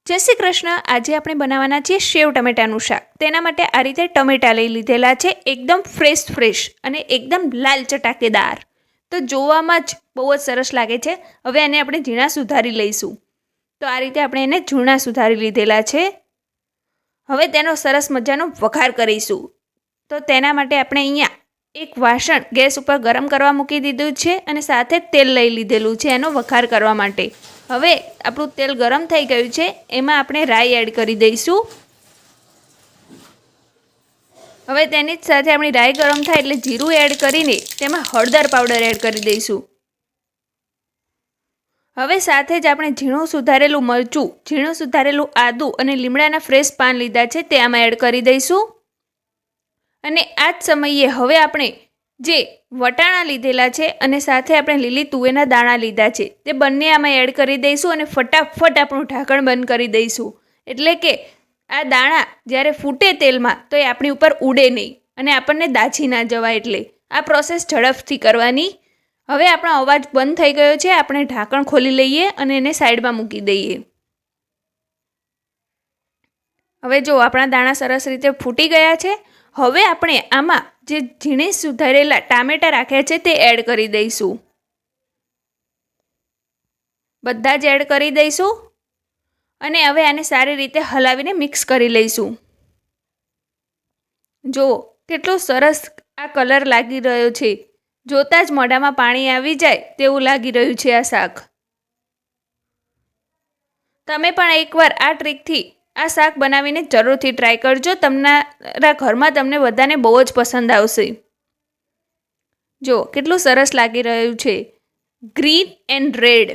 જય શ્રી કૃષ્ણ। આજે આપણે બનાવવાના છીએ સેવ ટમેટાનું શાક। તેના માટે આ રીતે ટમેટા લઈ લીધેલા છે, એકદમ ફ્રેશ અને એકદમ લાલ ચટાકેદાર। તો જોવામાં જ બહુ જ સરસ લાગે છે। હવે આને આપણે ઝીણા સુધારી લઈશું। તો આ રીતે આપણે એને ઝીણા સુધારી લીધેલા છે। હવે તેનો સરસ મજાનો વઘાર કરીશું। તો તેના માટે આપણે અહીંયા એક વાસણ ગેસ ઉપર ગરમ કરવા મૂકી દીધું છે અને સાથે તેલ લઈ લીધેલું છે એનો વઘાર કરવા માટે। હવે આપણું તેલ ગરમ થઈ ગયું છે, એમાં આપણે રાઈ એડ કરી દઈશું। હવે તેની જ સાથે આપણી રાઈ ગરમ થાય એટલે જીરું એડ કરીને તેમાં હળદર પાવડર એડ કરી દઈશું। હવે સાથે જ આપણે ઝીણું સુધારેલું મરચું, ઝીણું સુધારેલું આદું અને લીમડાના ફ્રેશ પાન લીધા છે તે આમાં એડ કરી દઈશું। અને આ જ સમયે હવે આપણે જે વટાણા લીધેલા છે અને સાથે આપણે લીલી તુવેરના દાણા લીધા છે તે બંને આમાં એડ કરી દઈશું અને ફટાફટ આપણું ઢાંકણ બંધ કરી દઈશું। એટલે કે આ દાણા જ્યારે ફૂટે તેલમાં તો એ આપણી ઉપર ઉડે નહીં અને આપણને દાઝી ના જવાય, એટલે આ પ્રોસેસ ઝડપથી કરવાની। હવે આપણો અવાજ બંધ થઈ ગયો છે, આપણે ઢાંકણ ખોલી લઈએ અને એને સાઈડમાં મૂકી દઈએ। હવે જો આપણા દાણા સરસ રીતે ફૂટી ગયા છે। હવે આપણે આમાં જે ઝીણી સુધારેલા ટામેટા રાખ્યા છે તે એડ કરી દઈશું। બધા જ એડ કરી દઈશું અને હવે આને સારી રીતે હલાવીને મિક્સ કરી લઈશું। જો કેટલો સરસ આ કલર લાગી રહ્યો છે, જોતાં જ મોઢામાં પાણી આવી જાય તેવું લાગી રહ્યું છે આ શાક। તમે પણ એકવાર આ ટ્રીકથી આ શાક બનાવીને જરૂરથી ટ્રાય કરજો। તમારા ઘરમાં તમને બધાને બહુ જ પસંદ આવશે। જો કેટલું સરસ લાગી રહ્યું છે, ગ્રીન એન્ડ રેડ,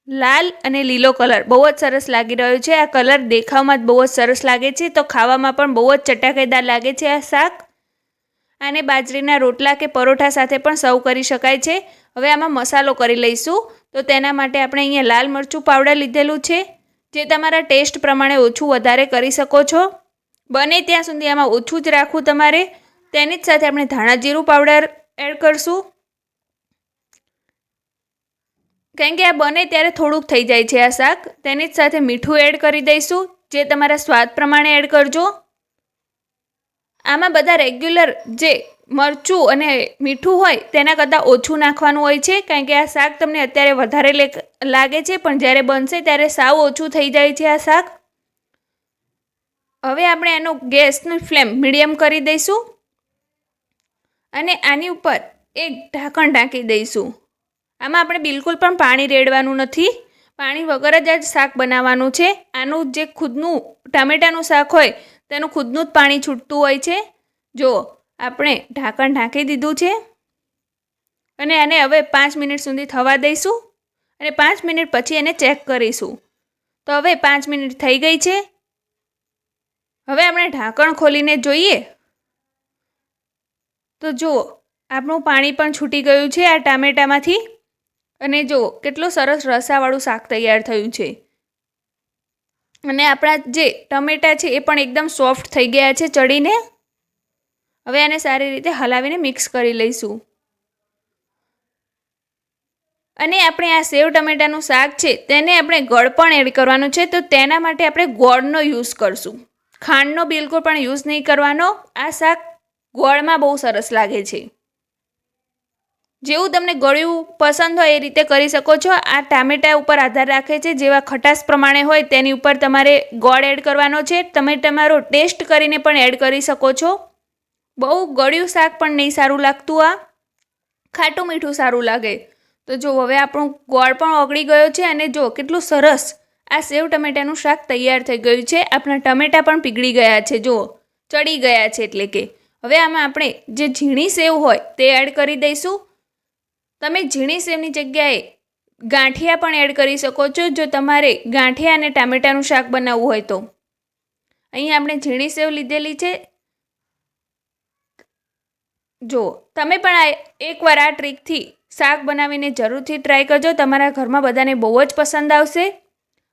લાલ અને લીલો કલર બહુ જ સરસ લાગી રહ્યો છે। આ કલર દેખાવમાં જ બહુ જ સરસ લાગે છે, તો ખાવામાં પણ બહુ જ ચટાકેદાર લાગે છે આ શાક। આને બાજરીના રોટલા કે પરોઠા સાથે પણ સર્વ કરી શકાય છે। હવે આમાં મસાલો કરી લઈશું। તો તેના માટે આપણે અહીંયા લાલ મરચું પાવડર લીધેલું છે, જે તમારા ટેસ્ટ પ્રમાણે ઓછું વધારે કરી શકો છો। બને ત્યાં સુધી આમાં ઓછું જ રાખવું તમારે। તેની જ સાથે આપણે ધાણા જીરું પાવડર એડ કરશું, કારણ કે આ બને ત્યારે થોડુંક થઈ જાય છે આ શાક। તેની જ સાથે મીઠું એડ કરી દઈશું, જે તમારા સ્વાદ પ્રમાણે એડ કરજો। આમાં બધા રેગ્યુલર જે મરચું અને મીઠું હોય તેના કરતાં ઓછું નાખવાનું હોય છે, કારણ કે આ શાક તમને અત્યારે વધારે લાગે છે પણ જ્યારે બનશે ત્યારે સાવ ઓછું થઈ જાય છે આ શાક। હવે આપણે એનો ગેસની ફ્લેમ મીડિયમ કરી દઈશું અને આની ઉપર એક ઢાંકણ ઢાંકી દઈશું। આમાં આપણે બિલકુલ પણ પાણી રેડવાનું નથી, પાણી વગર જ આ શાક બનાવવાનું છે। આનું જે ખુદનું ટામેટાનું શાક હોય તેનું ખુદનું જ પાણી છૂટતું હોય છે। જો આપણે ઢાંકણ ઢાંકી દીધું છે અને આને હવે 5 મિનિટ સુધી થવા દઈશું અને 5 મિનિટ પછી એને ચેક કરીશું। તો હવે 5 મિનિટ થઈ ગઈ છે। હવે આપણે ઢાંકણ ખોલીને જોઈએ તો જુઓ આપણું પાણી પણ છૂટી ગયું છે આ ટામેટામાંથી અને જુઓ કેટલું સરસ રસાવાળું શાક તૈયાર થયું છે અને આપણા જે ટમેટા છે એ પણ એકદમ સોફ્ટ થઈ ગયા છે ચડીને। હવે આને સારી રીતે હલાવીને મિક્સ કરી લઈશું અને આપણે આ સેવ ટમેટાનું શાક છે તેને આપણે ગળ પણ એડ કરવાનું છે। તો તેના માટે આપણે ગોળનો યુઝ કરશું, ખાંડનો બિલકુલ પણ યુઝ નહીં કરવાનો। આ શાક ગોળમાં બહુ સરસ લાગે છે। જેવું તમને ગળ્યું પસંદ હોય એ રીતે કરી શકો છો। આ ટામેટા ઉપર આધાર રાખે છે, જેવા ખટાશ પ્રમાણે હોય તેની ઉપર તમારે ગોળ એડ કરવાનો છે। તમે તમારો ટેસ્ટ કરીને પણ એડ કરી શકો છો। બહુ ગળ્યું શાક પણ નહીં સારું લાગતું, આ ખાટું મીઠું સારું લાગે। તો જો હવે આપણું ગોળ પણ ઓગળી ગયો છે અને જો કેટલું સરસ આ સેવ ટમેટાનું શાક તૈયાર થઈ ગયું છે। આપણા ટમેટા પણ પીગળી ગયા છે, જો ચડી ગયા છે, એટલે કે હવે આમાં આપણે જે ઝીણી સેવ હોય તે એડ કરી દઈશું। તમે ઝીણી સેવની જગ્યાએ ગાંઠિયા પણ એડ કરી શકો છો, જો તમારે ગાંઠિયા અને ટામેટાનું શાક બનાવવું હોય તો। અહીં આપણે ઝીણી સેવ લીધેલી છે। જો તમે પણ એકવાર આ ટ્રીકથી શાક બનાવીને જરૂરથી ટ્રાય કરજો, તમારા ઘરમાં બધાને બહુ જ પસંદ આવશે।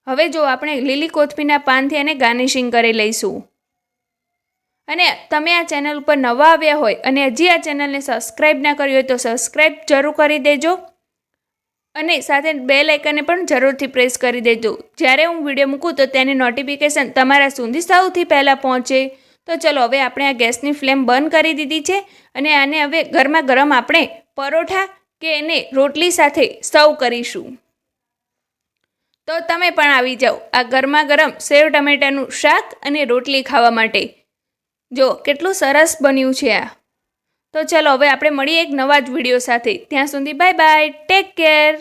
હવે જો આપણે લીલી કોથમીરના પાનથી એને ગાર્નિશિંગ કરી લઈશું અને તમે આ ચેનલ ઉપર નવા આવ્યા હોય અને હજી આ ચેનલને સબસ્ક્રાઈબ ના કરી હોય તો સબસ્ક્રાઈબ જરૂર કરી દેજો અને સાથે બેલ આઇકનને પણ જરૂરથી પ્રેસ કરી દેજો. જ્યારે હું વિડીયો મૂકું તો તેની નોટિફિકેશન તમારા સુધી સૌથી પહેલાં પહોંચે. તો ચલો હવે આપણે આ ગેસની ફ્લેમ બંધ કરી દીધી છે અને આને હવે ગરમા ગરમ આપણે પરોઠા કે એને રોટલી સાથે સર્વ કરીશું. તો તમે પણ આવી જાઓ આ ગરમા ગરમ સેવ ટમેટાનું શાક અને રોટલી ખાવા માટે. જો કેટલું સરસ બન્યું છે આ. તો ચલો હવે આપણે મળીએ એક નવા જ વિડીયો સાથે. ત્યાં સુધી બાય બાય, ટેક કેર.